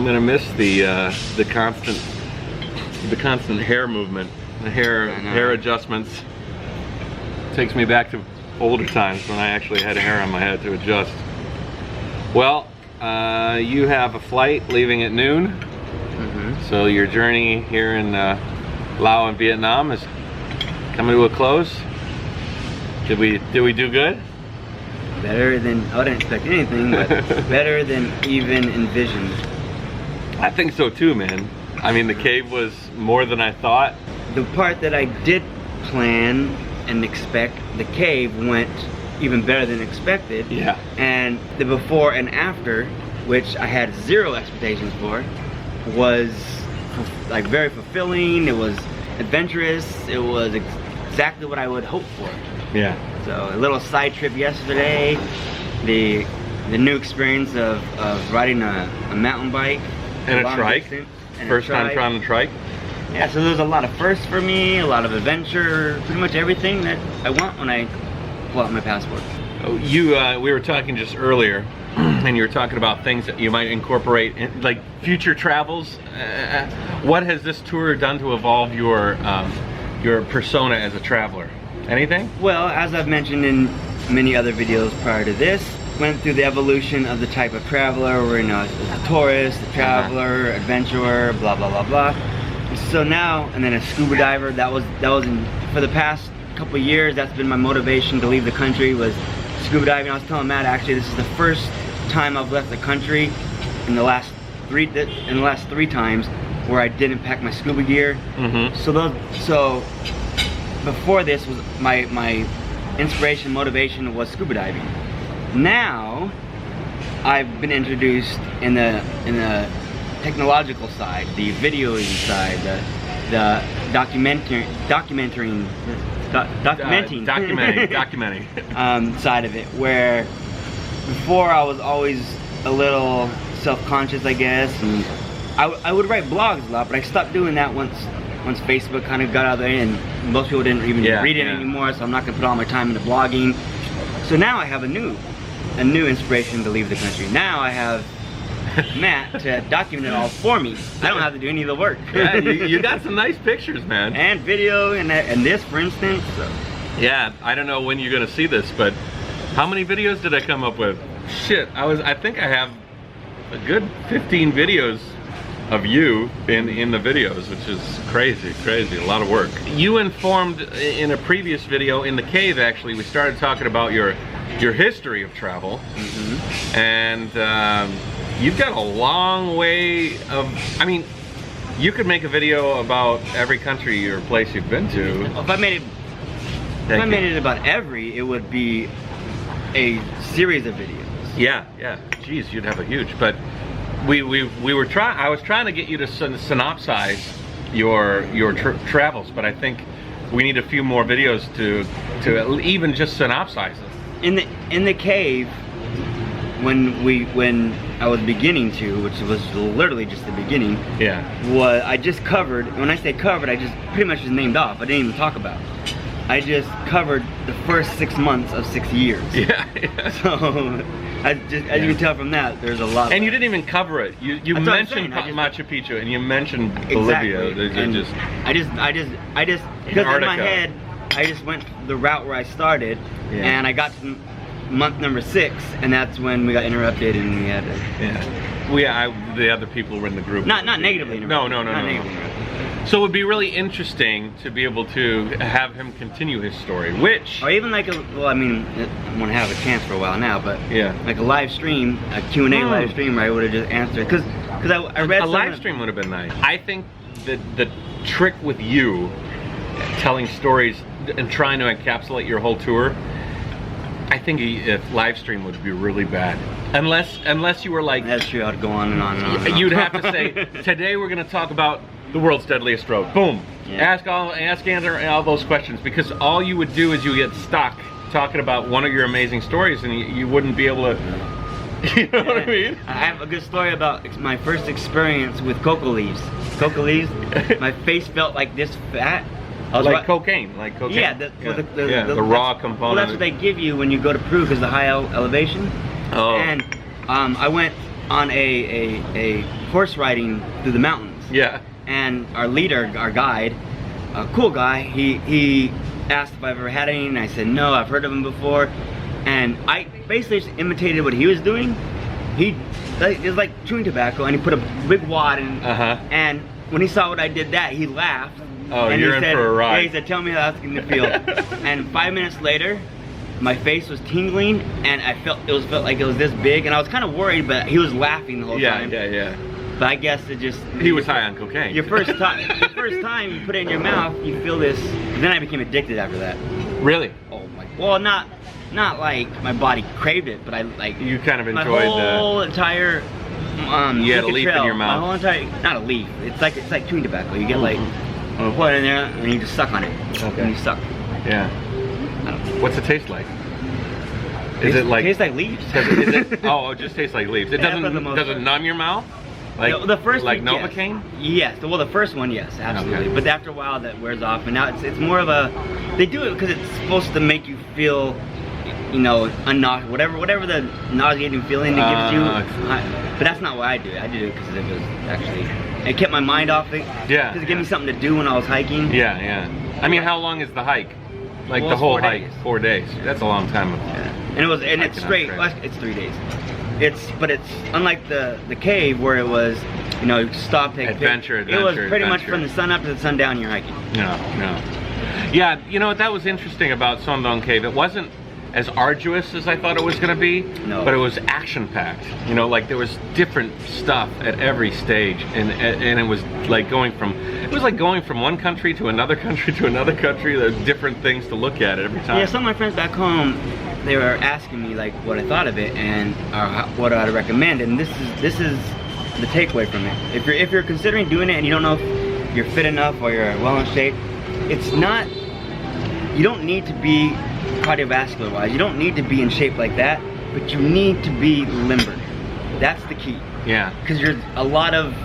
gonna miss the constant hair movement, the hair adjustments. Takes me back to older times when I actually had hair on my head to adjust. Well, you have a flight leaving at noon. So your journey here in Laos and Vietnam is coming to a close. Did we do good? Better than, I didn't expect anything, but better than even envisioned. I think so too, man. I mean, the cave was more than I thought. The part that I did plan and expect, the cave went even better than expected. Yeah. And the before and after, which I had zero expectations for, was like very fulfilling. It was adventurous. It was exactly what I would hope for. Yeah. So a little side trip yesterday, the new experience of riding a mountain bike and a trike. First time trying a trike. Yeah, so there's a lot of firsts for me, a lot of adventure, pretty much everything that I want when I pull out my passport. Oh, we were talking just earlier, and you were talking about things that you might incorporate in, like future travels. What has this tour done to evolve your persona as a traveler? Anything? Well, as I've mentioned in many other videos prior to this, went through the evolution of the type of traveler, where, you know, as a tourist, a traveler, adventurer, blah blah blah blah. So now, and then a scuba diver. That was for the past couple years. That's been my motivation to leave the country, was scuba diving. I was telling Matt, actually, this is the first time I've left the country in the last three times where I didn't pack my scuba gear. So before this was my inspiration, motivation was scuba diving. Now I've been introduced in the technological side, the videoing side, the documenting side of it, where before I was always a little self-conscious, I guess, and I would write blogs a lot, but I stopped doing that once Facebook kind of got out there, and most people didn't even read it anymore, so I'm not gonna put all my time into blogging. So now I have a new inspiration to leave the country. Now I have Matt to document it all for me. I don't have to do any of the work. Yeah, you got some nice pictures, man. And video, and this, for instance. So. Yeah, I don't know when you're gonna see this, but how many videos did I come up with? Shit, I think I have a good 15 videos of you in the videos, which is crazy, a lot of work. You informed in a previous video in the cave, actually, we started talking about your history of travel, and you've got a long way of, I mean, you could make a video about every country or place you've been to. If I made it about every, it would be a series of videos. Yeah, geez, you'd have a huge, but I was trying to get you to synopsize your travels, but I think we need a few more videos to even just synopsize them. In the cave, when I was beginning to, which was literally just the beginning. Yeah. What I just covered. When I say covered, I just pretty much just named off. I didn't even talk about. I just covered the first 6 months of 6 years. Yeah. So, as you can tell from that, there's a lot. And you didn't even cover it. You mentioned Machu Picchu and you mentioned Bolivia. I just because in my head, I just went the route where I started, and I got to month number 6, and that's when we got interrupted, and we had to. The other people were in the group. Not negatively interrupted. No. Negatively interrupted. So it would be really interesting to be able to have him continue his story, which... Or even like well, I mean, I'm gonna have a chance for a while now, but like a live stream, a Q&A live stream where I would have just answered, because I read a live stream would have been nice. I think that the trick with you telling stories and trying to encapsulate your whole tour, I think a live stream would be really bad. Unless you were like... That's true, I'd go on and on and on. And you'd have to say, today we're gonna talk about the world's deadliest road. Boom. Yeah. Answer all those questions, because all you would do is you get stuck talking about one of your amazing stories, and you wouldn't be able to. You know what I mean? I have a good story about my first experience with cocoa leaves. Cocoa leaves. My face felt like this fat. Like cocaine. Yeah, the raw component. Well, that's what they give you when you go to Peru, because the high elevation. Oh. And I went on a horse riding through the mountains. Yeah. And our leader, our guide, a cool guy, he asked if I've ever had any, and I said no, I've heard of him before. And I basically just imitated what he was doing. It was like chewing tobacco, and he put a big wad in, and when he saw what I did that, he laughed. Oh, and you're he in said, for a ride. Yeah, he said, tell me how that's gonna feel. And 5 minutes later, my face was tingling, and I felt like it was this big, and I was kind of worried, but he was laughing the whole time. Yeah. But I guess it just... He was high on cocaine. Your first time you put it in your mouth, you feel this. Then I became addicted after that. Really? Oh my... Well, not like my body craved it, but I like... You kind of enjoyed my whole entire... you had a leaf in your mouth. My whole entire... Not a leaf. It's like chewing tobacco. You get like... Put it in there, and you just suck on it. Okay. And you suck. Yeah. I don't know. What's it taste like? Is it like... It tastes like leaves. Is it, oh, it just tastes like leaves. It doesn't... Does it numb your mouth? Like the first like week, Novocaine? Yes. Well, the first one, yes, absolutely. Okay. But after a while, that wears off, and now it's more of a. They do it because it's supposed to make you feel, you know, whatever the nauseating feeling it gives you. But that's not why I do it. I did it because it was actually it kept my mind off it. Yeah. Because it gave me something to do when I was hiking. Yeah. I mean, how long is the hike? Like Well, the whole 4 hike? days. 4 days. That's a long time. Yeah. And it's straight. on trail. It's 3 days. But it's unlike the cave where it was, you know, you stop, take Adventure. It was pretty much from the sun up to the sun down you're hiking. No. Yeah, you know, that was interesting about Sondong Cave. It wasn't as arduous as I thought it was going to be, No. but it was action-packed. You know, like there was different stuff at every stage, and it was like going from one country to another country to another country. There's different things to look at every time. Yeah, some of my friends back home, they were asking me like what I thought of it and what I'd recommend, and this is the takeaway from it. If you're considering doing it and you don't know if you're fit enough or you're well in shape, it's not. You don't need to be cardiovascular wise. You don't need to be in shape like that, but you need to be limber. That's the key. Yeah. Because you're a lot of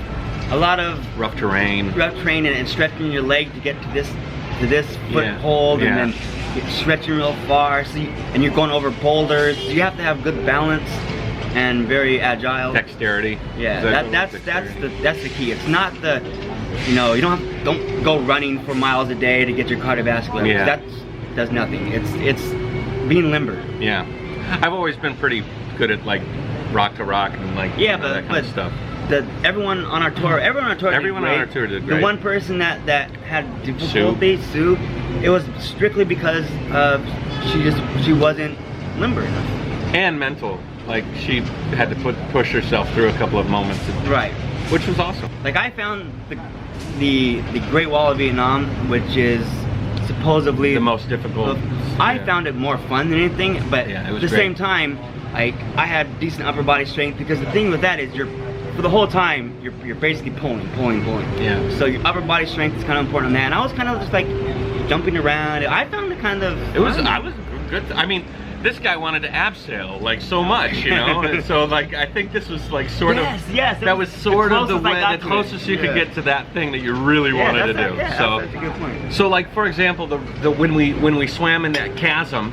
Rough terrain. and stretching your leg to get to this foothold, Yeah. and then you're stretching real far. And you're going over boulders. So you have to have good balance and very agile. Dexterity. Yeah, that's the key. It's not the, you know, don't go running for miles a day to get your cardiovascular. Yeah. That does nothing. It's being limber. Yeah. I've always been pretty good at like rock to rock and like Yeah, that kind of stuff. Everyone on our tour did great. The one person that had difficulty, Sue, it was strictly because she wasn't limber enough. And mental. Like she had to push herself through a couple of moments. Right. Which was awesome. Like I found the Great Wall of Vietnam, which is supposedly The most difficult. I found it more fun than anything, but Yeah, it at was the great. same time, like I had decent upper body strength, because the thing with that is for the whole time you're basically pulling. Yeah. So your upper body strength is kind of important on that. And I was kind of just like jumping around. I found it kind of. I was good. I mean, this guy wanted to abseil like so much, you know, and so like I think this was like sort of that was sort of the closest you could get to that thing that you really wanted to do. Yeah, so that's a good point. So like for example, when we swam in that chasm,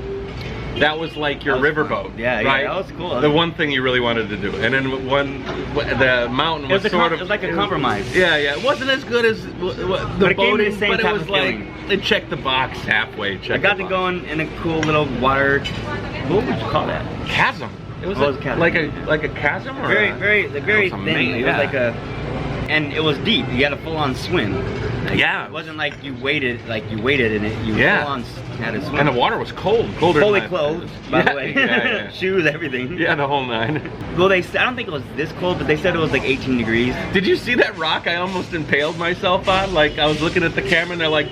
that was like your riverboat. Yeah, right? that was cool. The one thing you really wanted to do, and then the mountain was it was like a compromise. Yeah, it wasn't as good as the boating, but it was like it checked the box halfway. I got to go in a cool little water. What would you call that? Chasm. It was a chasm. like a chasm, or very thin. amazing. It was like and it was deep. You had a full-on swim. Yeah. It wasn't like you waded in it. You full-on had to swim. And the water was cold, colder. Fully than clothed, by the way. Yeah. Shoes, everything. Yeah, the whole nine. Well, I don't think it was this cold, but they said it was like 18 degrees. Did you see that rock I almost impaled myself on? Like I was looking at the camera and they're like,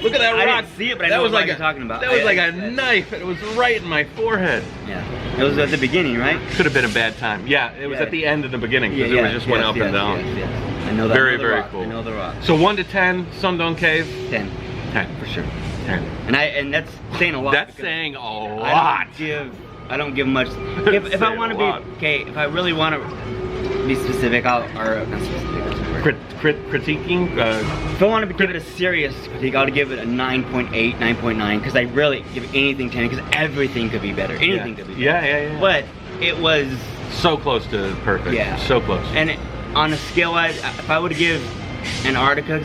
look at that rock. I didn't see it, but I know what you're talking about. That was like a knife, and it was right in my forehead. Yeah. It was at the beginning, right? Could have been a bad time. Yeah, it was at the end of the beginning, because it was just went up and down. Yes. I know that. Very cool. I know the rock. So 1 to 10, Sondong Cave? 10. 10. For sure. 10. And that's saying a lot. That's saying a lot. I don't give much. If I want to be, if I really want to be specific, not specific, that's the word. Critiquing? If I want to give it a serious critique, I'll give it a 9.8, 9.9, because I really give anything 10, because everything could be better. Anything could be better. Yeah. But it was so close to perfect. Yeah. So close. And on a scale wise, if I would give Antarctica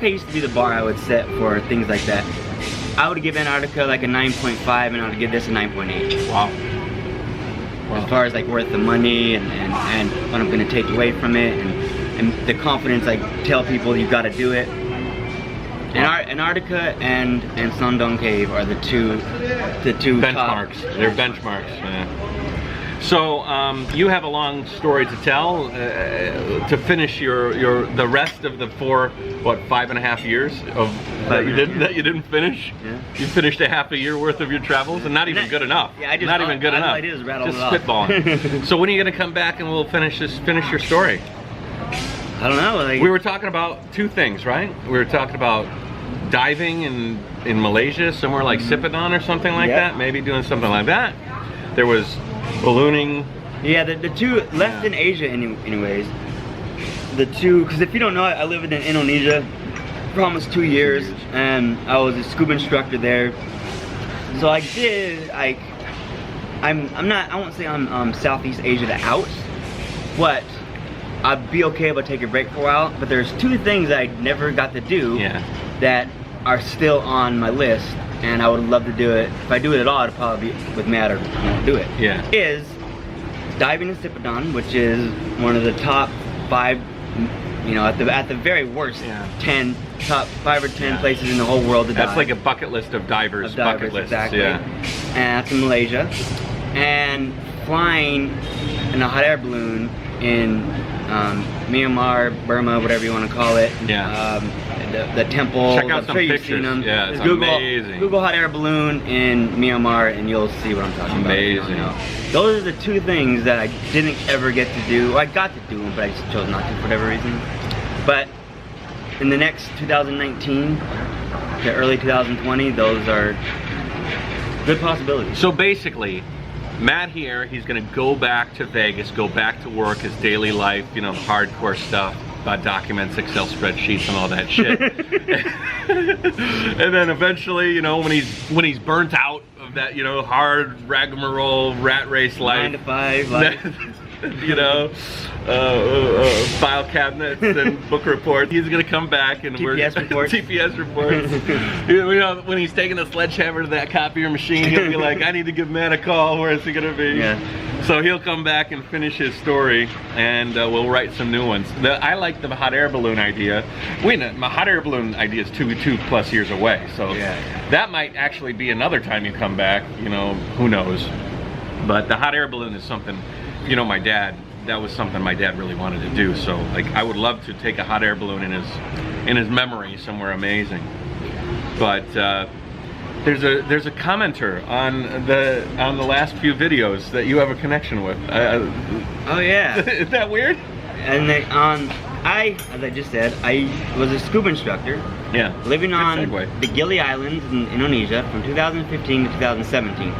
used to be the bar I would set for things like that. I would give Antarctica like a 9.5, and I would give this a 9.8. Wow. As far as like worth the money and what I'm gonna take away from it, and the confidence I tell people you gotta do it. Antarctica and Sundong Cave are the two benchmarks. They're benchmarks. Yeah. So you have a long story to tell to finish the rest of the 5.5 years of that you didn't finish. Yeah. You finished a half a year worth of your travels, and not even good enough. Yeah, not even good enough. All I did is rattle just it off. spitballing. So when are you gonna come back and we'll finish your story? I don't know. Like, we were talking about two things, right? We were talking about diving in Malaysia, somewhere like Sipadan or something like that. Maybe doing something like that. There was ballooning. Yeah, the two left in Asia anyways. The two, because if you don't know, I lived in Indonesia for almost 2 years, and I was a scuba instructor there. So I won't say I'm Southeast Asia out, but I'd be okay if I take a break for a while. But there's two things I never got to do that are still on my list, and I would love to do it. If I do it at all, it'd probably be with Matt or won't do it. Yeah. Is diving in Sipadan, which is one of the top 5, you know, at the very worst, top 5 or 10 places in the whole world to dive. That's like a bucket list of divers. Bucket lists. Exactly. Yeah. And that's in Malaysia. And flying in a hot air balloon in Myanmar, Burma, whatever you want to call it. Yeah. The temple. Check out I'm some sure you've pictures. seen them. Yeah, it's amazing. Google hot air balloon in Myanmar, and you'll see what I'm talking about. Amazing. Those are the two things that I didn't ever get to do. Well, I got to do them, but I just chose not to for whatever reason. But in the next 2019 to early 2020, those are good possibilities. So basically, Matt here, he's gonna go back to Vegas, go back to work, his daily life, you know, hardcore stuff, documents, Excel spreadsheets, and all that shit. And then eventually, you know, when he's burnt out of that, you know, hard rigmarole rat race life, 9 to 5 life. you know, file cabinets and book reports. He's gonna come back and TPS reports. TPS reports. You know, when he's taking the sledgehammer to that copier machine, he'll be like, "I need to give Matt a call. Where is he gonna be?" Yeah. So he'll come back and finish his story, and we'll write some new ones. I like the hot air balloon idea. My hot air balloon idea is two plus years away, so that might actually be another time you come back. You know, who knows? But the hot air balloon is something. You know, my dad. That was something my dad really wanted to do. So, like, I would love to take a hot air balloon in his memory somewhere amazing. But there's a commenter on the last few videos that you have a connection with. Oh yeah. Is that weird? And then as I just said, I was a scuba instructor. Yeah. Living on segue. the Gili Islands in Indonesia from 2015 to 2017.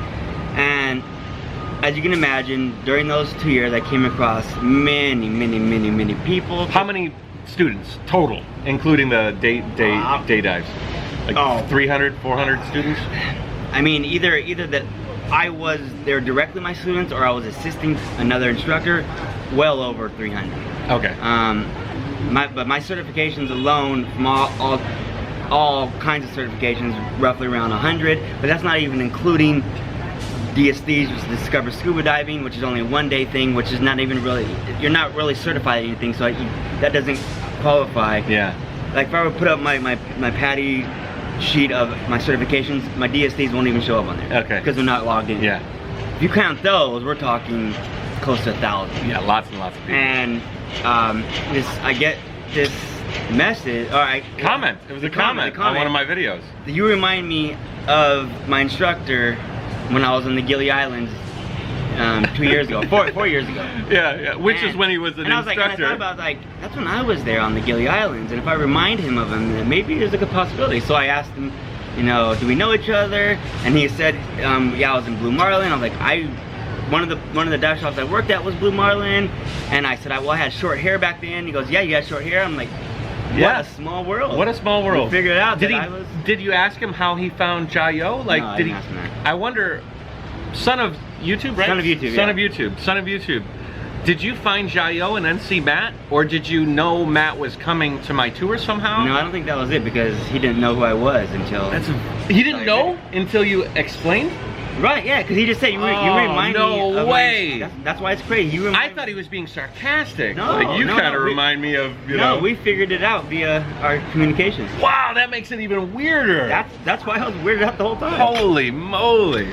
And as you can imagine, during those 2 years, I came across many people. How many students total, including the day dives? Like 300, 400 students? I mean, either that I was there directly my students, or I was assisting another instructor. Well over 300. Okay. But my certifications alone, from all kinds of certifications, roughly around 100. But that's not even including DSDs, which is Discover Scuba Diving, which is only a one-day thing, which is not even really, you're not really certified in anything, so that doesn't qualify. Yeah. Like if I would put up my patty sheet of my certifications, my DSDs won't even show up on there. Okay. Because they're not logged in. Yeah. If you count those, we're talking close to 1,000. Yeah, lots and lots of people. And I get this message, comment. It was a comment on one of my videos. You remind me of my instructor when I was on the Gili Islands 2 years ago, 4 years ago. Yeah, which is when he was an instructor. And I thought about, like, that's when I was there on the Gili Islands, and if I remind him of him, then maybe there's a good possibility. So I asked him, you know, do we know each other? And he said, yeah, I was in Blue Marlin. I was like, one of the dive shops I worked at was Blue Marlin, and I said, well, I had short hair back then. He goes, yeah, you had short hair. I'm like, what a small world. What a small world. We figured out Did you ask him how he found Jayoe? Like, no, I didn't ask him that. I wonder, son of YouTube, right? Son of YouTube, Son of YouTube. Did you find Jayoe and then see Matt? Or did you know Matt was coming to my tour somehow? No, I don't think that was it because he didn't know who I was until... He didn't know until you explained? Right, yeah, because he just said, you remind me of... No way! That's why it's crazy. I thought he was being sarcastic. No, like, you kind of we- remind me of, you know... No, we figured it out via our communications. Wow, that makes it even weirder. That's why I was weirded out the whole time. Holy moly.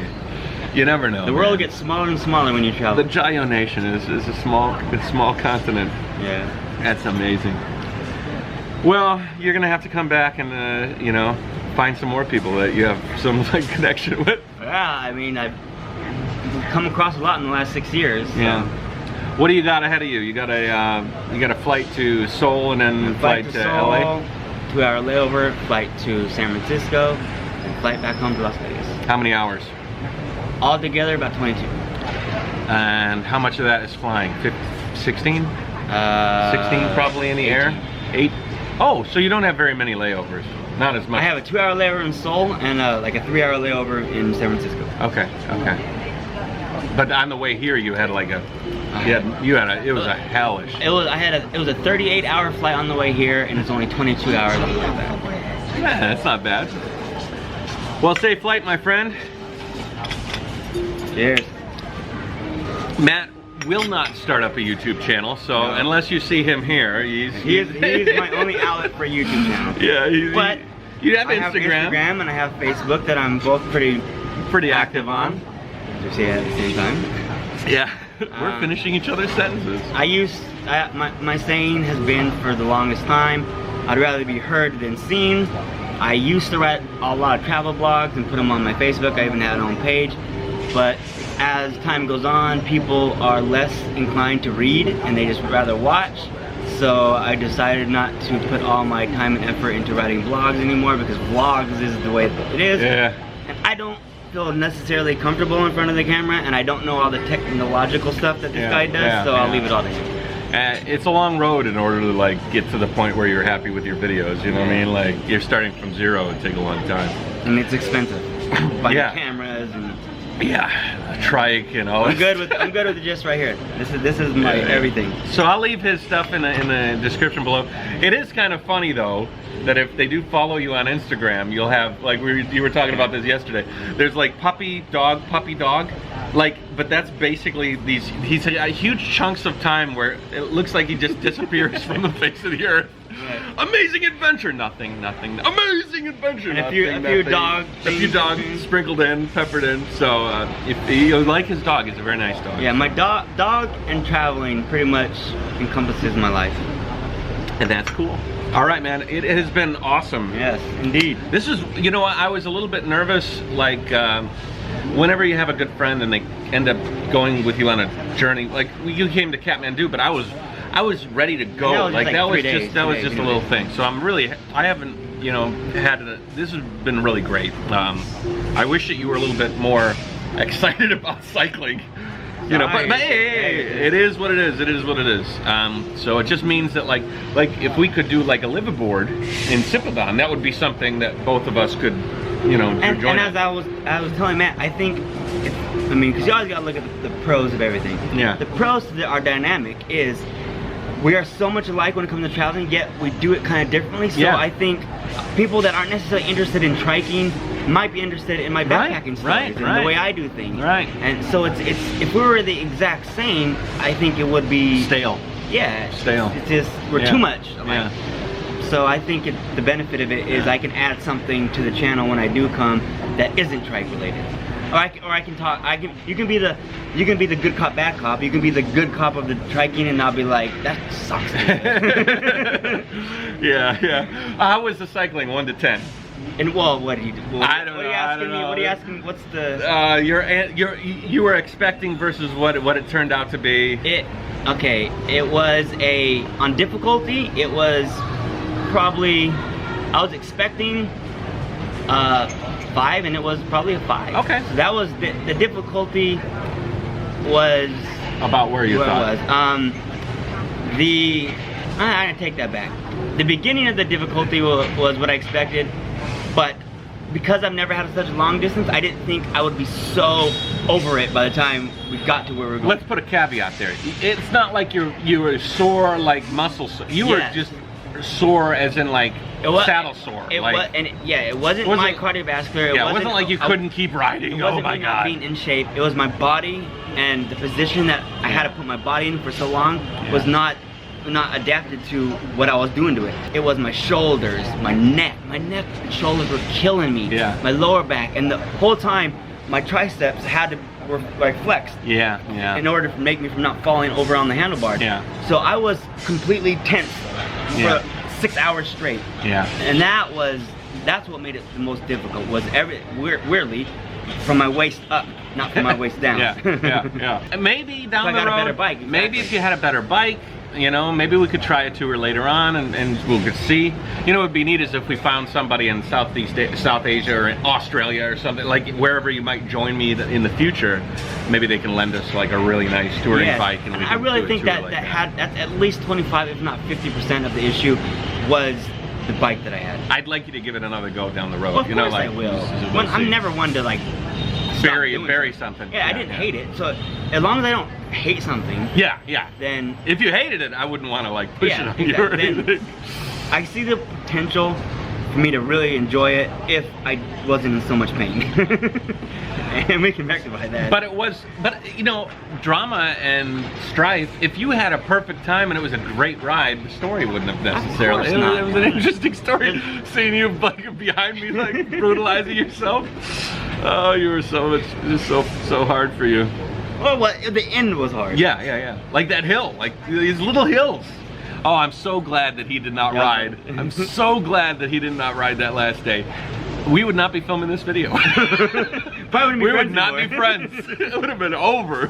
You never know. The world gets smaller and smaller when you travel. The Jayoe Nation is a small continent. Yeah. That's amazing. Well, you're gonna have to come back and you know, find some more people that you have some like connection with. Yeah, I mean, I've come across a lot in the last 6 years. So. Yeah. What do you got ahead of you? You got a flight to Seoul and then flight to LA. 2-hour layover, flight to San Francisco, and flight back home to Las Vegas. How many hours? All together, about 22. And how much of that is flying? 16? 16 probably in the 18. air? 8? Oh, so you don't have very many layovers. Not as much. I have a 2-hour layover in Seoul and like a 3-hour layover in San Francisco. Okay, okay. But on the way here, you had like a, it was a hellish. It was a 38-hour flight on the way here, and it's only 22 hours on the way back. Yeah, that's not bad. Well, safe flight, my friend. Cheers. Matt will not start up a YouTube channel, so unless you see him here, he's my only outlet for a YouTube channel. Yeah, but you have I Instagram. have Instagram and I have Facebook that I'm both pretty active on. You say it at the same time. Yeah, we're finishing each other's sentences. My saying has been for the longest time, I'd rather be heard than seen. I used to write a lot of travel blogs and put them on my Facebook. I even had an own page. But as time goes on, people are less inclined to read and they just rather watch. So I decided not to put all my time and effort into writing blogs anymore because vlogs is the way that it is. Yeah. And I don't feel necessarily comfortable in front of the camera, and I don't know all the technological stuff that this guy does, so I'll leave it all to him. It's a long road in order to like get to the point where you're happy with your videos, you know what I mean? Like you're starting from zero, it take a long time. And it's expensive. Buying cameras and a trike, you know. I'm good with just right here. This is my everything. So I'll leave his stuff in the description below. It is kind of funny though that if they do follow you on Instagram, you'll have like you were talking about this yesterday. There's like puppy dog, like, but that's basically he's a huge chunks of time where it looks like he just disappears from the face of the earth. Right. Amazing adventure, nothing. Amazing adventure, and nothing. A few dogs sprinkled in, peppered in. So if you like his dog, it's a very nice dog. Yeah, my dog and traveling pretty much encompasses my life. And that's cool. All right, man, it has been awesome. Yes, indeed. This is, you know, I was a little bit nervous, like whenever you have a good friend and they end up going with you on a journey, like you came to Kathmandu, but I was ready to go. Like that was just a little thing. So I haven't, you know, this has been really great. I wish that you were a little bit more excited about cycling. You know, but hey, it is what it is. It is what it is. So it just means that like if we could do like a liveaboard in Sipadan, that would be something that both of us could, you know, join. And as I was telling Matt, I think, I mean, because you always got to look at the pros of everything. Yeah. The pros to our dynamic is we are so much alike when it comes to traveling, yet we do it kind of differently. So I think people that aren't necessarily interested in triking might be interested in my backpacking stories and the way I do things. Right. And so it's if we were the exact same, I think it would be stale. Yeah. Stale. It's just we're too much. Yeah. So I think the benefit of it is I can add something to the channel when I do come that isn't trike related. Or I can talk. You can be the good cop, bad cop. You can be the good cop of the triking, and I'll be like, that sucks. Yeah. How was the cycling, 1 to 10? And well, what do you do? Well, I don't know. What are you asking? What's the? You were expecting versus what it turned out to be. It was on difficulty. It was probably, I was expecting 5, and it was probably a 5. Okay. So that was the difficulty was about where you thought. It was. I'm gonna take that back. The beginning of the difficulty was what I expected, but because I've never had such a long distance, I didn't think I would be so over it by the time we got to where we were going. Let's put a caveat there. It's not like you were sore, like muscle sore. You were just sore as in like saddle sore. It like, was, and it wasn't my cardiovascular. It wasn't like you couldn't keep riding. It Oh wasn't my me God. not being in shape. It was my body and the position that I had to put my body in for so long was not adapted to what I was doing to it. It was my shoulders, my neck and shoulders were killing me. Yeah. My lower back, and the whole time my triceps were like flexed. Yeah. In order to make me from not falling over on the handlebars. Yeah. So I was completely tense for 6 hours straight. Yeah. And that's what made it the most difficult, was weirdly from my waist up, not from my waist down. Yeah. And maybe down the road, a better bike, maybe if you had a better bike, you know, maybe we could try a tour later on and we could see. You know what would be neat is if we found somebody in South Asia or in Australia or something, like wherever you might join me in the future, maybe they can lend us like a really nice touring bike. And we can I really think that's at least 25, if not 50% of the issue was the bike that I had. I'd like you to give it another go down the road. Well, of you know, course like, I will. We'll I'm never one to like bury something. Yeah, I didn't hate it. So as long as I don't hate something. Yeah. Then if you hated it, I wouldn't want to like push it on you or then anything. I see the potential for me to really enjoy it if I wasn't in so much pain. And we can rectify that. But you know, drama and strife, if you had a perfect time and it was a great ride, the story wouldn't have necessarily. Of course not. It was an interesting story seeing you like behind me like brutalizing yourself. Oh, you were so hard for you. Well, the end was hard. Yeah. Like that hill, like these little hills. Oh, I'm so glad that he did not ride. I'm so glad that he did not ride that last day. We would not be filming this video. We would not be friends. It would have been over.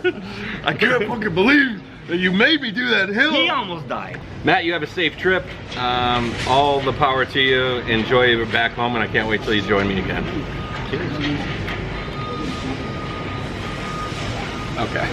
I can't fucking believe that you made me do that hill. He almost died. Matt, you have a safe trip. All the power to you. Enjoy it back home, and I can't wait till you join me again. Cheers. Okay.